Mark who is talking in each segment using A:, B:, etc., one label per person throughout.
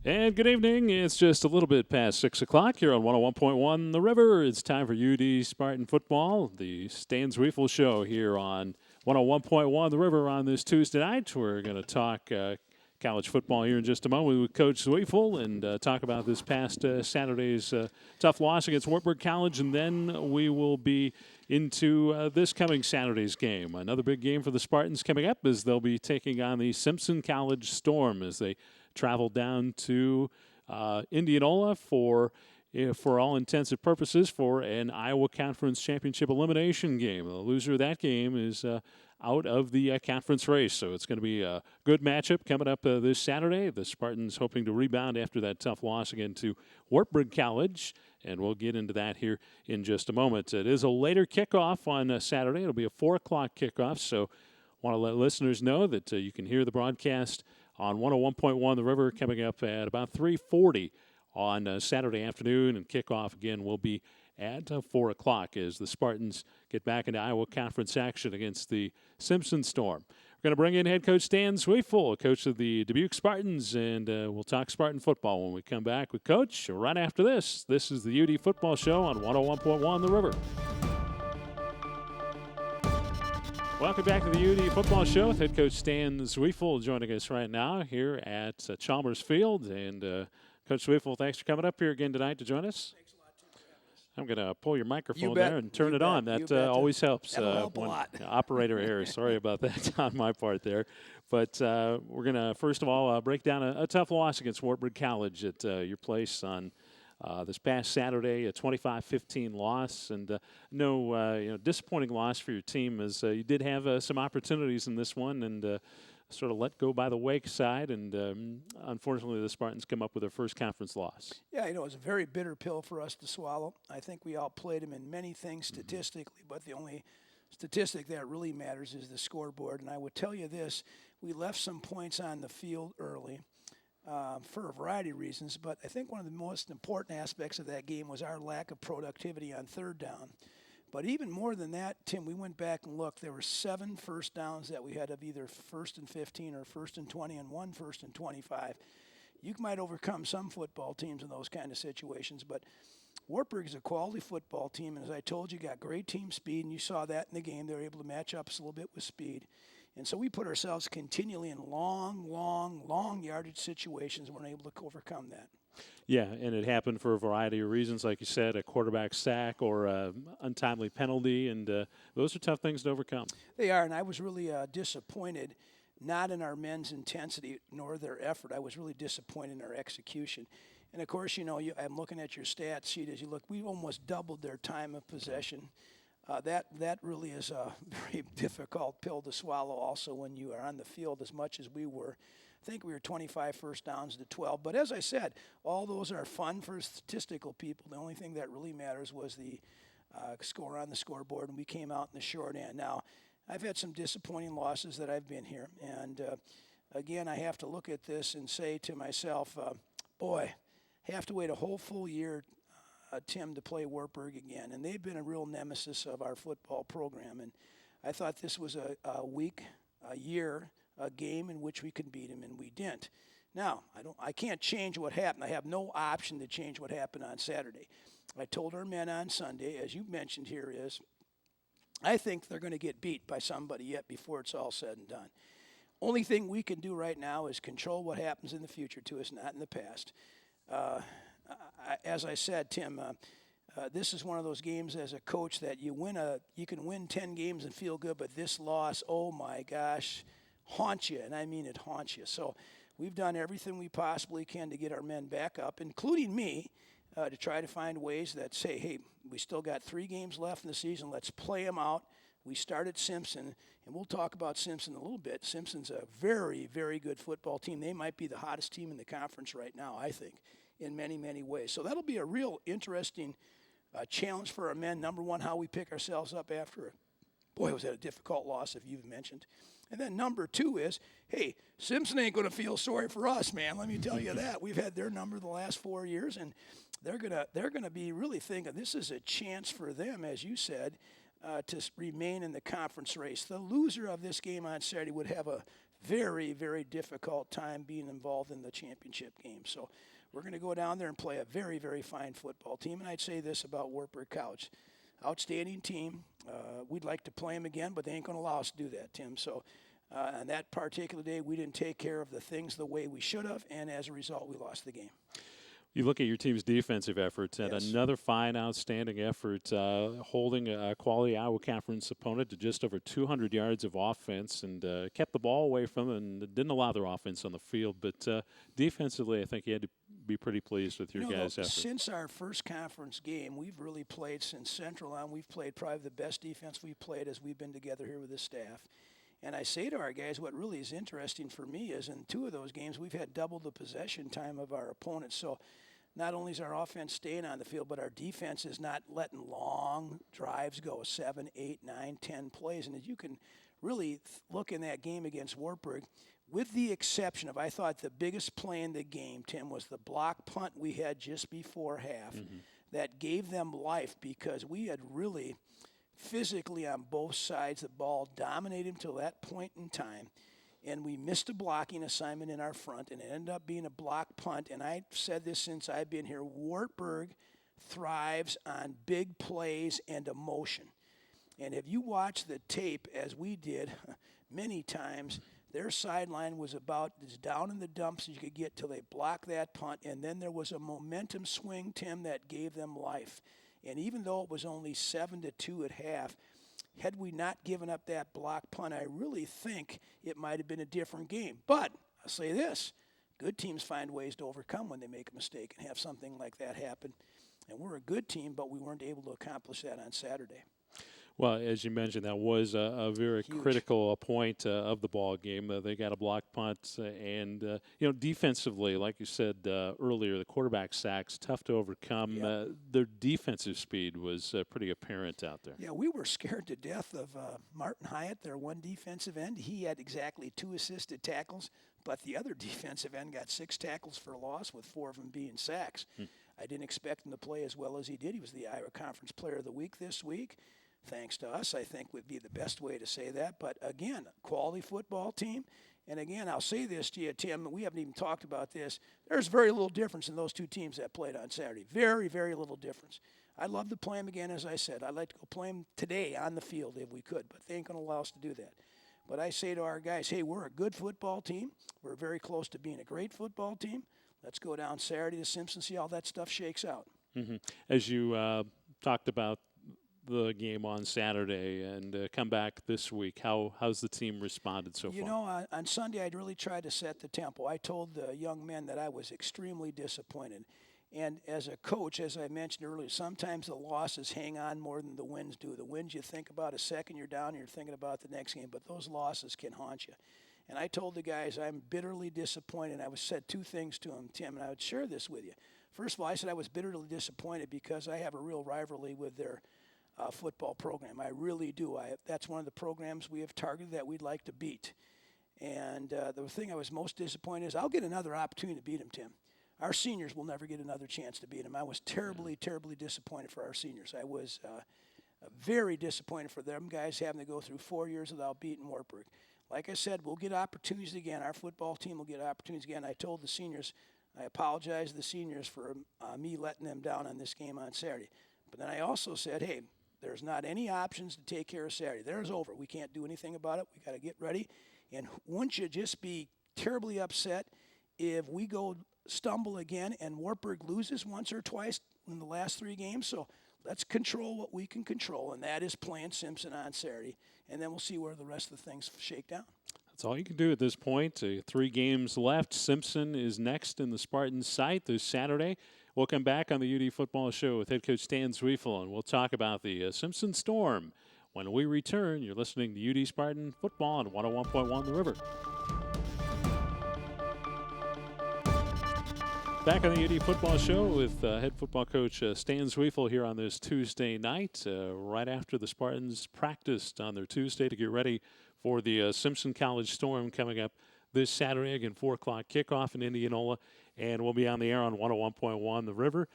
A: And good evening. It's just a little bit past 6 o'clock here on 101.1 The River. It's time for UD Spartan football, the Stan Zweifel show here on 101.1 The River on this Tuesday night. We're going to talk college football here in just a moment with Coach Zweifel and talk about this past Saturday's tough loss against Wartburg College, and then we will be into this coming Saturday's game. Another big game for the Spartans coming up as they'll be taking on the Simpson College Storm as they travel down to Indianola for all intents and purposes for an Iowa Conference Championship elimination game. The loser of that game is out of the conference race, so it's going to be a good matchup coming up this Saturday. The Spartans hoping to rebound after that tough loss again to Wartburg College, and we'll get into that here in just a moment. It is a later kickoff on Saturday. It'll be a 4 o'clock kickoff, so want to let listeners know that you can hear the broadcast on 101.1 The River coming up at about 3:40 on Saturday afternoon, and kickoff again will be at 4 o'clock as the Spartans get back into Iowa Conference action against the Simpson Storm. We're going to bring in head coach Stan Zweifel, coach of the Dubuque Spartans, and we'll talk Spartan football when we come back with Coach right after this. This is the UD Football Show on 101.1 The River. Welcome back to the UD Football Show with head coach Stan Zweifel joining us right now here at Chalmers Field. And Coach Zweifel, thanks for coming up here again tonight to join us.
B: Thanks a lot, Tim.
A: I'm going to pull your microphone there and turn it on. That always helps.
B: That'll help a lot.
A: Operator error. Sorry about that on my part there. But we're going to, first of all, break down a tough loss against Wartburg College at your place on this past Saturday, a 25-15 loss, and disappointing loss for your team as you did have some opportunities in this one and sort of let go by the wayside, and unfortunately the Spartans come up with their first conference loss.
B: Yeah, it was a very bitter pill for us to swallow. I think we outplayed them in many things statistically, but the only statistic that really matters is the scoreboard. And I would tell you this, we left some points on the field early. For a variety of reasons, but I think one of the most important aspects of that game was our lack of productivity on third down. But even more than that, Tim, we went back and looked. There were 7 first downs that we had of either 1st and 15 or 1st and 20 and 1 1st and 25. You might overcome some football teams in those kind of situations, but Wartburg is a quality football team, and as I told you, got great team speed, and you saw that in the game. They were able to match up us a little bit with speed. And so we put ourselves continually in long yardage situations and we're able to overcome that.
A: Yeah, and it happened for a variety of reasons, like you said, a quarterback sack or an untimely penalty, and those are tough things to overcome.
B: They are, and I was really disappointed, not in our men's intensity nor their effort. I was really disappointed in our execution. And, of course, I'm looking at your stat sheet as you look. We almost doubled their time of possession. That really is a very difficult pill to swallow also when you are on the field as much as we were. I think we were 25 first downs to 12. But as I said, all those are fun for statistical people. The only thing that really matters was the score on the scoreboard, and we came out in the short end. Now, I've had some disappointing losses that I've been here. And, again, I have to look at this and say to myself, boy, have to wait a whole full year Tim, to play Wartburg again. And they've been a real nemesis of our football program. And I thought this was a week, a year, a game in which we could beat them, and we didn't. Now, I can't change what happened. I have no option to change what happened on Saturday. I told our men on Sunday, as you mentioned here, is I think they're going to get beat by somebody yet before it's all said and done. Only thing we can do right now is control what happens in the future to us, not in the past. As I said, Tim, this is one of those games as a coach that you can win 10 games and feel good, but this loss, oh my gosh, haunts you, and I mean it haunts you. So we've done everything we possibly can to get our men back up, including me, to try to find ways that say, hey, we still got 3 games left in the season. Let's play them out. We started Simpson, and we'll talk about Simpson a little bit. Simpson's a very, very good football team. They might be the hottest team in the conference right now, I think, in many, many ways. So that'll be a real interesting challenge for our men. Number one, how we pick ourselves up after was that a difficult loss, if you've mentioned. And then number 2 is, hey, Simpson ain't going to feel sorry for us, man. Let me tell you that. We've had their number the last 4 years, and they're gonna be really thinking this is a chance for them, as you said, to remain in the conference race. The loser of this game on Saturday would have a very, very difficult time being involved in the championship game. So we're going to go down there and play a very, very fine football team. And I'd say this about Wartburg College. Outstanding team. We'd like to play them again, but they ain't going to allow us to do that, Tim. So on that particular day, we didn't take care of the things the way we should have, and as a result, we lost the game.
A: You look at your team's defensive efforts, and
B: Yes.
A: another fine, outstanding effort, holding a quality Iowa Conference opponent to just over 200 yards of offense, and kept the ball away from them and didn't allow their offense on the field. But defensively, I think you had to be pretty pleased with your guys' effort.
B: Since our first conference game, we've really played since Central on. We've played probably the best defense we've played as we've been together here with the staff. And I say to our guys, what really is interesting for me is in 2 of those games, we've had double the possession time of our opponents. So not only is our offense staying on the field, but our defense is not letting long drives go, 7, 8, 9, 10 plays. And as you can really look in that game against Wartburg, with the exception of, I thought the biggest play in the game, Tim, was the block punt we had just before half that gave them life because we had really physically on both sides the ball dominated until that point in time. And we missed a blocking assignment in our front, and it ended up being a block punt. And I've said this since I've been here. Wartburg thrives on big plays and emotion. And if you watch the tape, as we did many times, their sideline was about as down in the dumps as you could get till they blocked that punt. And then there was a momentum swing, Tim, that gave them life. And even though it was only 7-2 at half, had we not given up that block punt, I really think it might have been a different game. But I'll say this, good teams find ways to overcome when they make a mistake and have something like that happen. And we're a good team, but we weren't able to accomplish that on Saturday.
A: Well, as you mentioned, that was a very
B: Huge.
A: critical point of the ball game. They got a block punt, and defensively, like you said earlier, the quarterback sacks tough to overcome.
B: Yep.
A: Their defensive speed was pretty apparent out there.
B: Yeah, we were scared to death of Martin Hyatt, their one defensive end. He had exactly 2 assisted tackles, but the other defensive end got 6 tackles for loss, with 4 of them being sacks. I didn't expect him to play as well as he did. He was the Iowa Conference Player of the Week this week. Thanks to us, I think would be the best way to say that. But again, quality football team. And again, I'll say this to you, Tim, we haven't even talked about this. There's very little difference in those 2 teams that played on Saturday. Very, very little difference. I'd love to play them again, as I said. I'd like to go play them today on the field if we could, but they ain't going to allow us to do that. But I say to our guys, hey, we're a good football team. We're very close to being a great football team. Let's go down Saturday to Simpson, see how that stuff shakes out.
A: As you talked about the game on Saturday and come back this week, how's the team responded so far?
B: You know, on Sunday I'd really tried to set the tempo. I told the young men that I was extremely disappointed. And as a coach, as I mentioned earlier, sometimes the losses hang on more than the wins do. The wins you think about a second, you're down, and you're thinking about the next game, but those losses can haunt you. And I told the guys I'm bitterly disappointed. I said 2 things to them, Tim, and I would share this with you. First of all, I said I was bitterly disappointed because I have a real rivalry with their football program. I really do. That's one of the programs we have targeted that we'd like to beat. And the thing I was most disappointed is I'll get another opportunity to beat them, Tim. Our seniors will never get another chance to beat them. I was terribly, terribly disappointed for our seniors. I was very disappointed for them guys having to go through 4 years without beating Wartburg. Like I said, we'll get opportunities again. Our football team will get opportunities again. I told the seniors, I apologize to the seniors for me letting them down on this game on Saturday. But then I also said, hey, there's not any options to take care of Saturday. There's over. We can't do anything about it. We got to get ready. And wouldn't you just be terribly upset if we go stumble again and Wartburg loses once or twice in the last 3 games? So let's control what we can control, and that is playing Simpson on Saturday. And then we'll see where the rest of the things shake down.
A: That's all you can do at this point. 3 games left. Simpson is next in the Spartans' sight this Saturday. We'll come back on the UD Football Show with head coach Stan Zweifel, and we'll talk about the Simpson Storm. When we return, you're listening to UD Spartan Football on 101.1 The River. Back on the UD Football Show with head football coach Stan Zweifel here on this Tuesday night, right after the Spartans practiced on their Tuesday to get ready for the Simpson College Storm coming up this Saturday. Again, 4 o'clock kickoff in Indianola, and we'll be on the air on 101.1 The River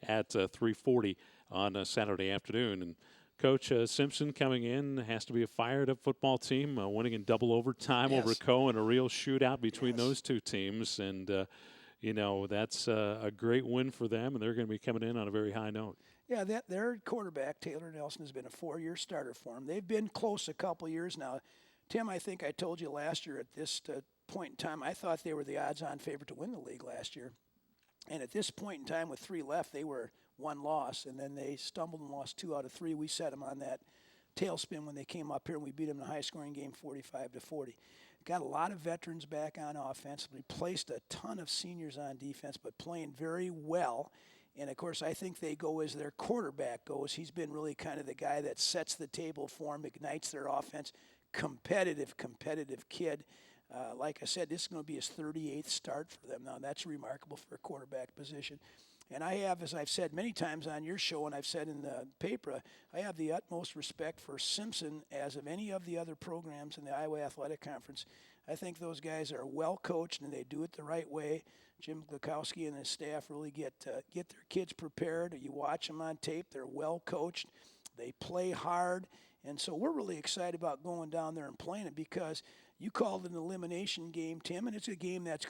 A: at 3:40 on Saturday afternoon. And Coach Simpson coming in has to be a fired-up football team, winning in double overtime over
B: Yes.
A: Co. and a real shootout between
B: Yes.
A: those two teams. And, that's a great win for them, and they're going to be coming in on a very high note.
B: Yeah, their quarterback, Taylor Nelson, has been a 4-year starter for them. They've been close a couple years now. Tim, I think I told you last year at this point in time, I thought they were the odds-on favorite to win the league last year. And at this point in time, with 3 left, they were 1 loss, and then they stumbled and lost 2 out of 3. We set them on that tailspin when they came up here, and we beat them in a high-scoring game, 45-40. Got a lot of veterans back on offense. We placed a ton of seniors on defense, but playing very well. And, of course, I think they go as their quarterback goes. He's been really kind of the guy that sets the table for them, ignites their offense. Competitive kid. Like I said, this is going to be his 38th start for them. Now, that's remarkable for a quarterback position. And I have, as I've said many times on your show and I've said in the paper, I have the utmost respect for Simpson as of any of the other programs in the Iowa Athletic Conference. I think those guys are well coached and they do it the right way. Jim Glukowski and his staff really get their kids prepared. You watch them on tape. They're well coached. They play hard. And so we're really excited about going down there and playing it because you called it an elimination game, Tim, and it's a game that's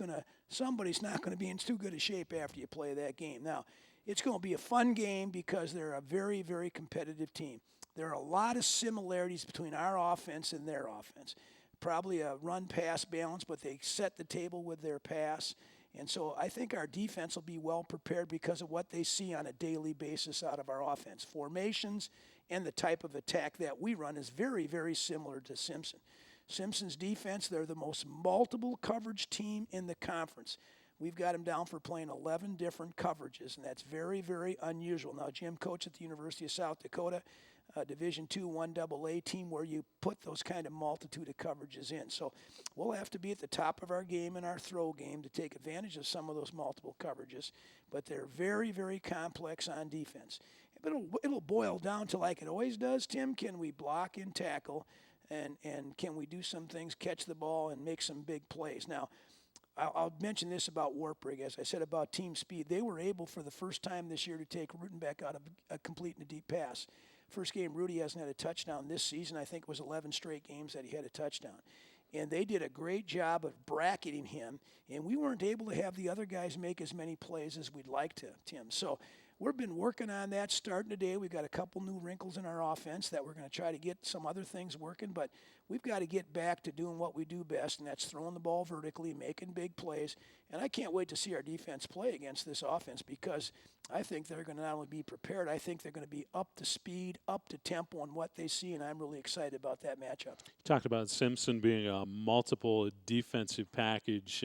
B: somebody's not going to be in too good a shape after you play that game. Now, it's going to be a fun game because they're a very, very competitive team. There are a lot of similarities between our offense and their offense. Probably a run-pass balance, but they set the table with their pass. And so I think our defense will be well prepared because of what they see on a daily basis out of our offense. Formations and the type of attack that we run is very, very similar to Simpson. Simpson's defense, they're the most multiple coverage team in the conference. We've got them down for playing 11 different coverages, and that's very, very unusual. Now, Jim coached at the University of South Dakota, Division II 1AA team where you put those kind of multitude of coverages in. So we'll have to be at the top of our game in our throw game to take advantage of some of those multiple coverages. But they're very, very complex on defense. But it'll boil down to like it always does, Tim. Can we block and tackle? And can we do some things, catch the ball, and make some big plays? Now, I'll mention this about Wartburg. As I said about team speed, they were able for the first time this year to take Rutenbeck out of a complete and a deep pass. First game, Rudy hasn't had a touchdown this season. I think it was 11 straight games that he had a touchdown. And they did a great job of bracketing him, and we weren't able to have the other guys make as many plays as we'd like to, Tim. So we've been working on that starting today. We've got a couple new wrinkles in our offense that we're going to try to get some other things working, but we've got to get back to doing what we do best, and that's throwing the ball vertically, making big plays. And I can't wait to see our defense play against this offense because I think they're going to not only be prepared, I think they're going to be up to speed, up to tempo on what they see, and I'm really excited about that matchup.
A: You talked about Simpson being a multiple defensive package.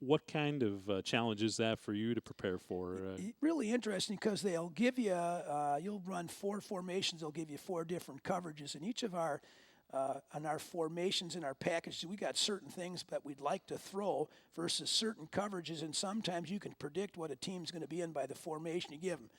A: What kind of challenge is that for you to prepare for?
B: Really interesting because they'll give you, you'll run 4 formations. They'll give you 4 different coverages. And each of our formations in our packages, we got certain things that we'd like to throw versus certain coverages. And sometimes you can predict what a team's going to be in by the formation you give them.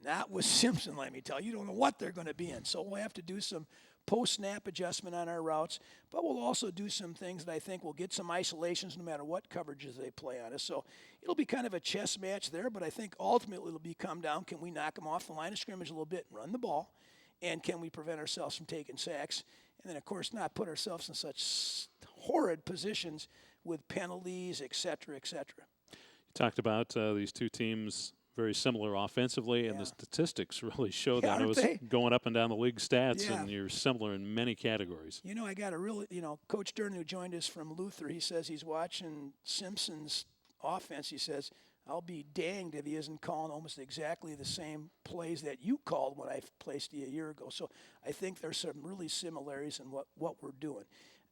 B: Not with Simpson, let me tell you. You don't know what they're going to be in. So we'll have to do some post-snap adjustment on our routes, but we'll also do some things that I think will get some isolations no matter what coverages they play on us. So it'll be kind of a chess match there, but I think ultimately it'll come down, can we knock them off the line of scrimmage a little bit and run the ball, and can we prevent ourselves from taking sacks, and then, of course, not put ourselves in such horrid positions with penalties, et cetera, et cetera.
A: You talked about these two teams very similar offensively, and the statistics really show that. I was going up and down the league stats, and you're similar in many categories.
B: You know, I got a really, Coach Dern, who joined us from Luther, he says he's watching Simpson's offense. He says, I'll be danged if he isn't calling almost exactly the same plays that you called when I placed you a year ago. So I think there's some really similarities in what we're doing.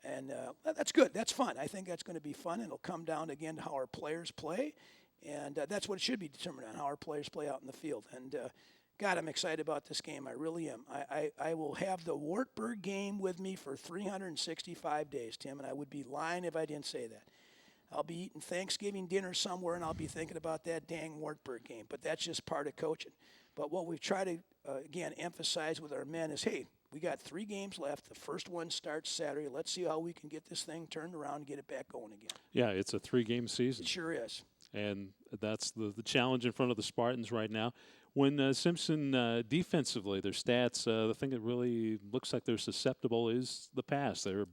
B: And that's good. That's fun. I think that's going to be fun, and it'll come down, again, to how our players play. And that's what it should be determined on, how our players play out in the field. And, God, I'm excited about this game. I really am. I will have the Wartburg game with me for 365 days, Tim, and I would be lying if I didn't say that. I'll be eating Thanksgiving dinner somewhere, and I'll be thinking about that dang Wartburg game. But that's just part of coaching. But what we try to, again, emphasize with our men is, hey, we got 3 games left. The first one starts Saturday. Let's see how we can get this thing turned around and get it back going again.
A: Yeah, it's a 3-game season.
B: It sure is.
A: And that's the challenge in front of the Spartans right now. When Simpson defensively, their stats, the thing that really looks like they're susceptible is the pass. They're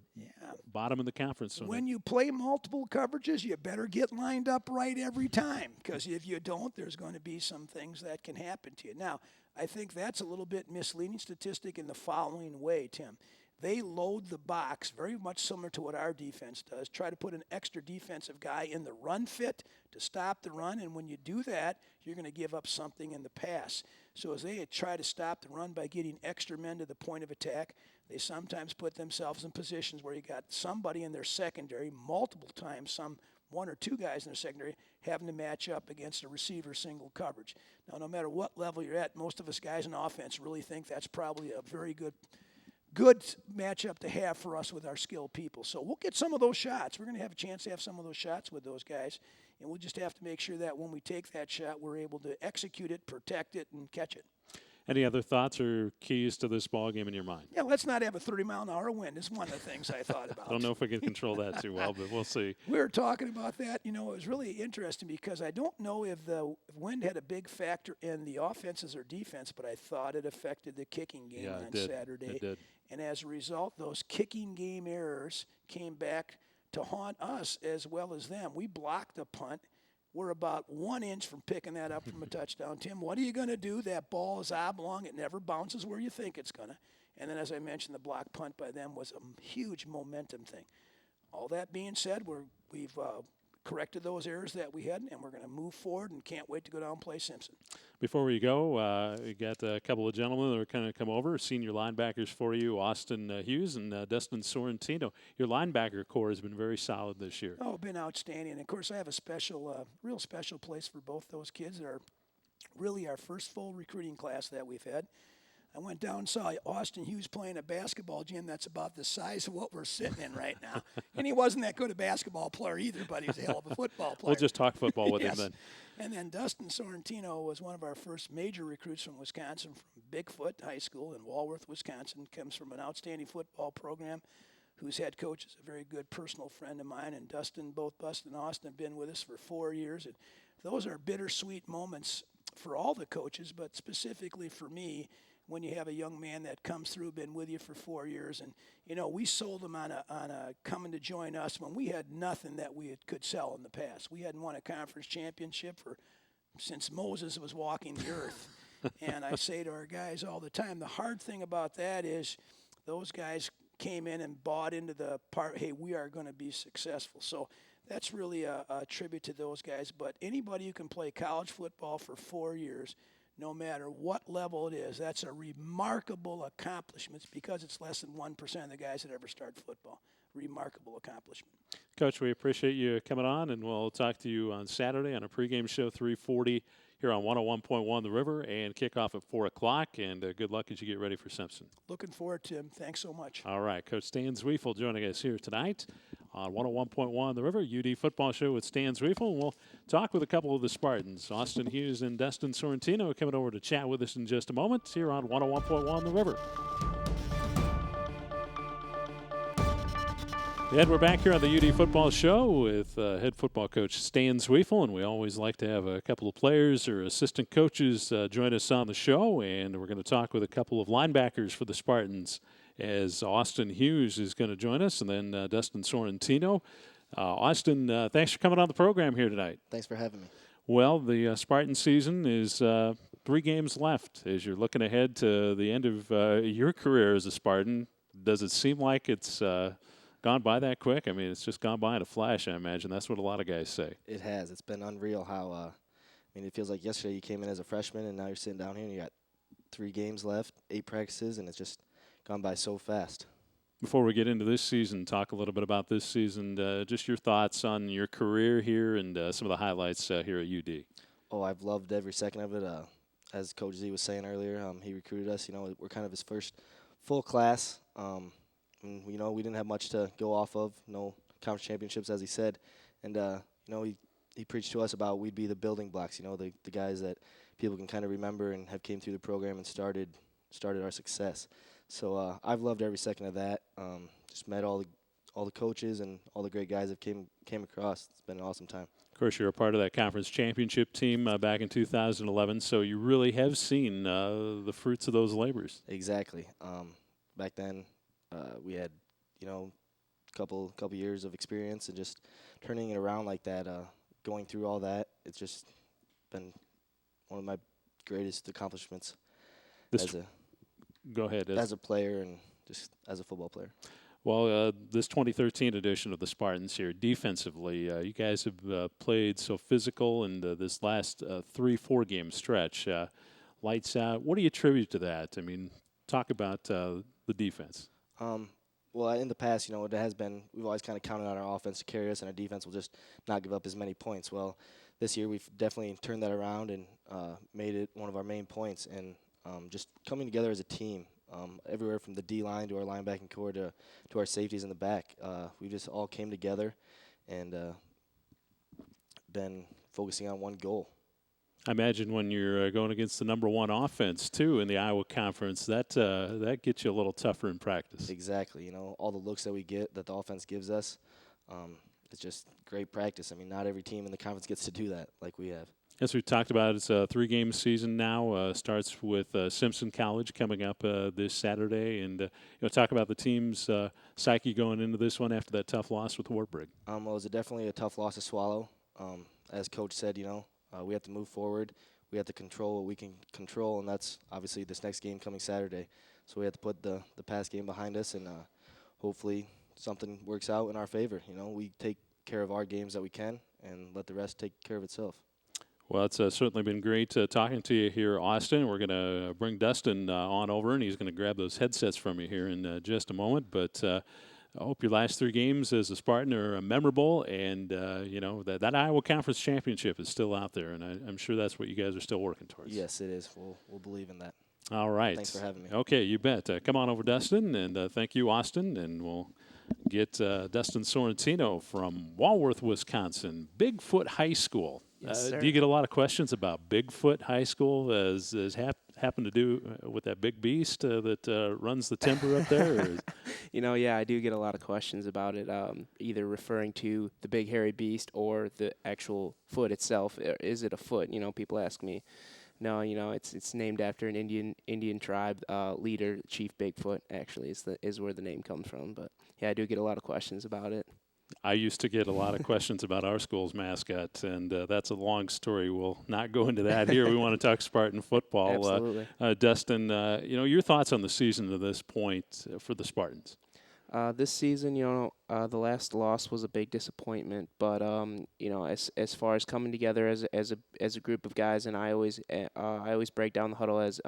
A: bottom in the conference. So
B: when you play multiple coverages, you better get lined up right every time, because if you don't, there's going to be some things that can happen to you. Now, I think that's a little bit misleading statistic in the following way, Tim. They load the box very much similar to what our defense does. Try to put an extra defensive guy in the run fit to stop the run, and when you do that, you're going to give up something in the pass. So as they try to stop the run by getting extra men to the point of attack, they sometimes put themselves in positions where you got somebody in their secondary multiple times, some one or two guys in their secondary, having to match up against a receiver single coverage. Now, no matter what level you're at, most of us guys in offense really think that's probably a very good matchup to have for us with our skilled people. So we'll get some of those shots. We're going to have a chance to have some of those shots with those guys, and we'll just have to make sure that when we take that shot, we're able to execute it, protect it, and catch it.
A: Any other thoughts or keys to this ball game in your mind?
B: Yeah, let's not have a 30-mile-an-hour wind is one of the things I thought about.
A: I don't know if we can control that too well, but we'll see.
B: We were talking about that. You know, it was really interesting because I don't know if the wind had a big factor in the offenses or defense, but I thought it affected the kicking game on Saturday.
A: It did.
B: And as a result, those kicking game errors came back to haunt us as well as them. We blocked a punt. We're about 1 inch from picking that up from a touchdown. Tim, what are you going to do? That ball is oblong. It never bounces where you think it's going to. And then, as I mentioned, the block punt by them was a huge momentum thing. All that being said, we've corrected those errors that we had, and we're going to move forward and can't wait to go down and play Simpson.
A: Before we go, we got a couple of gentlemen that are going to come over, senior linebackers for you, Austin Hughes and Dustin Sorrentino. Your linebacker core has been very solid this year.
B: Oh, been outstanding. And of course, I have a special, real special place for both those kids. They're really our first full recruiting class that we've had. I went down and saw Austin Hughes playing a basketball gym that's about the size of what we're sitting in right now. And he wasn't that good a basketball player either, but he was a hell of a football player.
A: We'll just talk football with him then.
B: And then Dustin Sorrentino was one of our first major recruits from Wisconsin, from Bigfoot High School in Walworth, Wisconsin. Comes from an outstanding football program, whose head coach is a very good personal friend of mine. And both Dustin and Austin have been with us for 4 years. And those are bittersweet moments for all the coaches, but specifically for me, when you have a young man that comes through, been with you for 4 years. And, you know, we sold him on a coming to join us when we had nothing that we could sell in the past. We hadn't won a conference championship since Moses was walking the earth. And I say to our guys all the time, the hard thing about that is those guys came in and bought into the part, hey, we are going to be successful. So that's really a tribute to those guys. But anybody who can play college football for 4 years, no matter what level it is, that's a remarkable accomplishment because it's less than 1% of the guys that ever start football. Remarkable accomplishment.
A: Coach, we appreciate you coming on, and we'll talk to you on Saturday on a pregame show, 3:40 here on 101.1 The River, and kickoff at 4 o'clock. And good luck as you get ready for Simpson.
B: Looking forward to him. Thanks so much.
A: All right, Coach Stan Zweifel joining us here tonight on 101.1 The River, UD Football Show with Stan Zweifel. We'll talk with a couple of the Spartans. Austin Hughes and Dustin Sorrentino coming over to chat with us in just a moment here on 101.1 The River. And we're back here on the UD Football Show with head football coach Stan Zweifel, and we always like to have a couple of players or assistant coaches join us on the show, and we're going to talk with a couple of linebackers for the Spartans as Austin Hughes is going to join us, and then Dustin Sorrentino. Austin, thanks for coming on the program here tonight.
C: Thanks for having me.
A: Well, the Spartan season is 3 games left. As you're looking ahead to the end of your career as a Spartan, does it seem like it's gone by that quick? I mean, it's just gone by in a flash, I imagine. That's what a lot of guys say.
C: It has. It's been unreal how, it feels like yesterday you came in as a freshman, and now you're sitting down here and you got 3 games left, 8 practices, and it's just gone by so fast.
A: Before we get into this season, talk a little bit about this season, just your thoughts on your career here and some of the highlights here at UD.
C: Oh, I've loved every second of it. As Coach Z was saying earlier, he recruited us. You know, we're kind of his first full class. And, you know, we didn't have much to go off of, no conference championships, as he said. And, you know, he preached to us about we'd be the building blocks, you know, the guys that people can kind of remember and have came through the program and started our success. So I've loved every second of that. Just met all the coaches and all the great guys that came across. It's been an awesome time.
A: course, you're a part of that conference championship team back in 2011, so you really have seen the fruits of those labors.
C: Exactly. Back then, we had, couple years of experience, and just turning it around like that, going through all that, it's just been one of my greatest accomplishments
A: Go ahead.
C: As a player and just as a football player.
A: Well, this 2013 edition of the Spartans here, defensively, you guys have played so physical, and this last 3-4 game stretch, lights out. What do you attribute to that? I mean, talk about the defense.
C: Well, in the past, it has been, we've always kind of counted on our offense to carry us, and our defense will just not give up as many points. Well, this year we've definitely turned that around and made it one of our main points, and just coming together as a team. Everywhere from the D-line to our linebacking core to our safeties in the back. We just all came together and been focusing on one goal.
A: I imagine when you're going against the #1 offense, too, in the Iowa Conference, that gets you a little tougher in practice.
C: Exactly. All the looks that we get, that the offense gives us, it's just great practice. I mean, not every team in the conference gets to do that like we have.
A: As we talked about, it's a 3-game season now. Starts with Simpson College coming up this Saturday, and talk about the team's psyche going into this one after that tough loss with Wartburg.
C: Well, it was definitely a tough loss to swallow. As Coach said, we have to move forward. We have to control what we can control, and that's obviously this next game coming Saturday. So we have to put the past game behind us, and hopefully something works out in our favor. We take care of our games that we can, and let the rest take care of itself.
A: Well, it's certainly been great talking to you here, Austin. We're going to bring Dustin on over, and he's going to grab those headsets from you here in just a moment. But I hope your last 3 games as a Spartan are memorable, and, that Iowa Conference Championship is still out there, and I'm sure that's what you guys are still working towards.
C: Yes, it is. We'll believe in that.
A: All right.
C: Thanks for having me.
A: Okay, you bet. Come on over, Dustin, and thank you, Austin, and we'll get Dustin Sorrentino from Walworth, Wisconsin, Bigfoot High School.
D: Yes, sir.
A: Do you get a lot of questions about Bigfoot High School as happened to do with that big beast that runs the timber up there?
D: Yeah, I do get a lot of questions about it, either referring to the big hairy beast or the actual foot itself. Is it a foot? People ask me. No, it's named after an Indian tribe leader, Chief Bigfoot. Actually, is where the name comes from. But yeah, I do get a lot of questions about it.
A: I used to get a lot of questions about our school's mascot, and that's a long story. We'll not go into that here. We want to talk Spartan football.
D: Absolutely.
A: Dustin, your thoughts on the season to this point for the Spartans?
D: This season, the last loss was a big disappointment. But as far as coming together as a group of guys, and I always break down the huddle as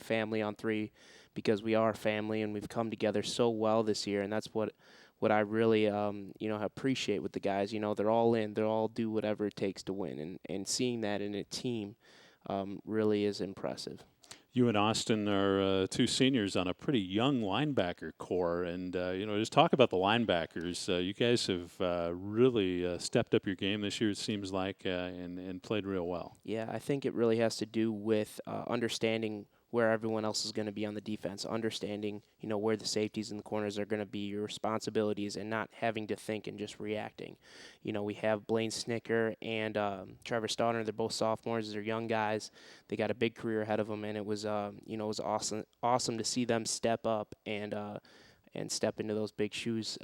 D: family on 3, because we are family and we've come together so well this year, and that's what I really appreciate with the guys. They're all in, they'll all do whatever it takes to win, and seeing that in a team really is impressive.
A: You and Austin are 2 seniors on a pretty young linebacker core, and just talk about the linebackers. You guys have really stepped up your game this year, it seems like, and played real well.
D: Yeah, I think it really has to do with understanding where everyone else is going to be on the defense, understanding, where the safeties and the corners are going to be, your responsibilities, and not having to think and just reacting. We have Blaine Snicker and Trevor Stoddard. They're both sophomores. They're young guys. They got a big career ahead of them, and it was awesome to see them step up and step into those big shoes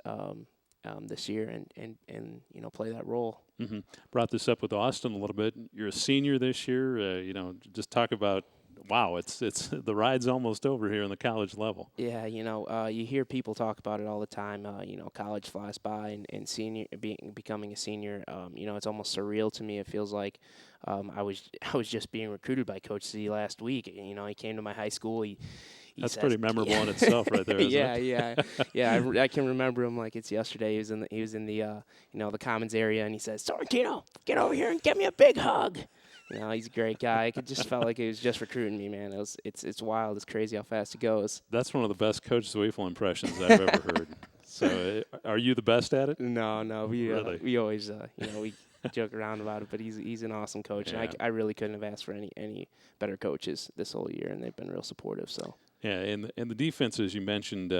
D: this year and play that role.
A: Mm-hmm. Brought this up with Austin a little bit. You're a senior this year. Just talk about. Wow, it's the ride's almost over here on the college level.
D: Yeah, you hear people talk about it all the time. College flies by, and becoming a senior. It's almost surreal to me. It feels like I was just being recruited by Coach Z last week. He came to my high school.
A: That's pretty memorable in itself, right there. Isn't it?
D: Yeah. I can remember him like it's yesterday. He was in the the commons area, and he says, "Sorrentino, get over here and give me a big hug." He's a great guy. It just felt like he was just recruiting me, man. It's wild. It's crazy how fast he goes.
A: That's one of the best Coach Zweifel impressions I've ever heard. So, are you the best at it?
D: No. We
A: really?
D: We always we joke around about it, but he's an awesome coach,
A: Yeah.
D: and I really couldn't have asked for any better coaches this whole year, and they've been real supportive. So.
A: Yeah, and the defense, as you mentioned,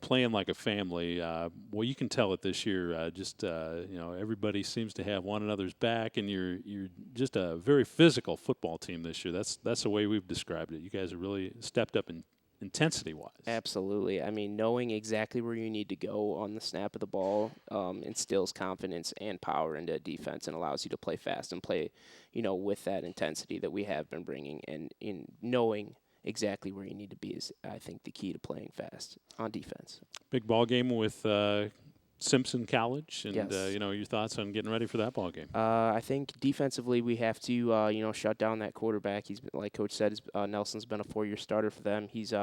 A: playing like a family. Well, you can tell it this year. Everybody seems to have one another's back, and you're just a very physical football team this year. That's the way we've described it. You guys have really stepped up in intensity-wise.
D: Absolutely. I mean, knowing exactly where you need to go on the snap of the ball instills confidence and power into a defense and allows you to play fast and play, with that intensity that we have been bringing. And in knowing exactly where you need to be is, I think, the key to playing fast on defense.
A: Big ball game with Simpson College, and
D: Yes.
A: Your thoughts on getting ready for that ball game.
D: I think defensively we have to, shut down that quarterback. He's like Coach said, Nelson's been a 4-year starter for them. He's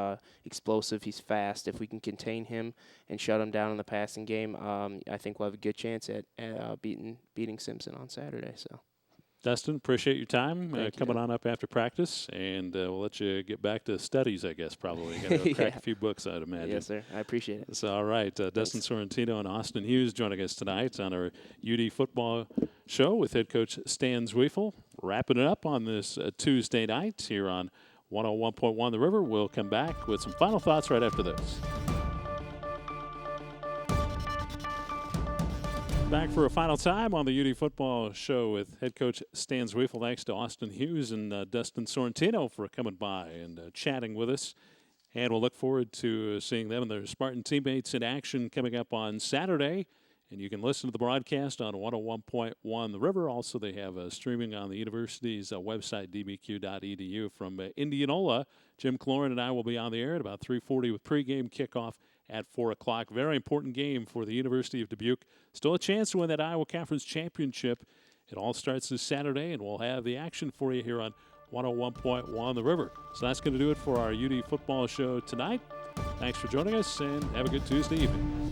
D: explosive. He's fast. If we can contain him and shut him down in the passing game, I think we'll have a good chance at beating Simpson on Saturday. So.
A: Dustin, appreciate your time
D: Thank
A: coming
D: you.
A: on up after practice, and we'll let you get back to studies, I guess, probably. You got to go crack
D: Yeah.
A: a few books, I'd imagine.
D: Yes, sir. I appreciate it.
A: So, all right. Dustin Sorrentino and Austin Hughes joining us tonight on our UD football show with head coach Stan Zweifel. Wrapping it up on this Tuesday night here on 101.1 The River. We'll come back with some final thoughts right after this. Back for a final time on the UD football show with head coach Stan Zweifel. Thanks to Austin Hughes and Dustin Sorrentino for coming by and chatting with us. And we'll look forward to seeing them and their Spartan teammates in action coming up on Saturday. And you can listen to the broadcast on 101.1 The River. Also, they have streaming on the university's website, dbq.edu. From Indianola, Jim Cloran and I will be on the air at about 3:40 with pregame kickoff at 4 o'clock. Very important game for the University of Dubuque. Still a chance to win that Iowa Conference Championship. It all starts this Saturday, and we'll have the action for you here on 101.1 The River. So that's going to do it for our UD football show tonight. Thanks for joining us, and have a good Tuesday evening.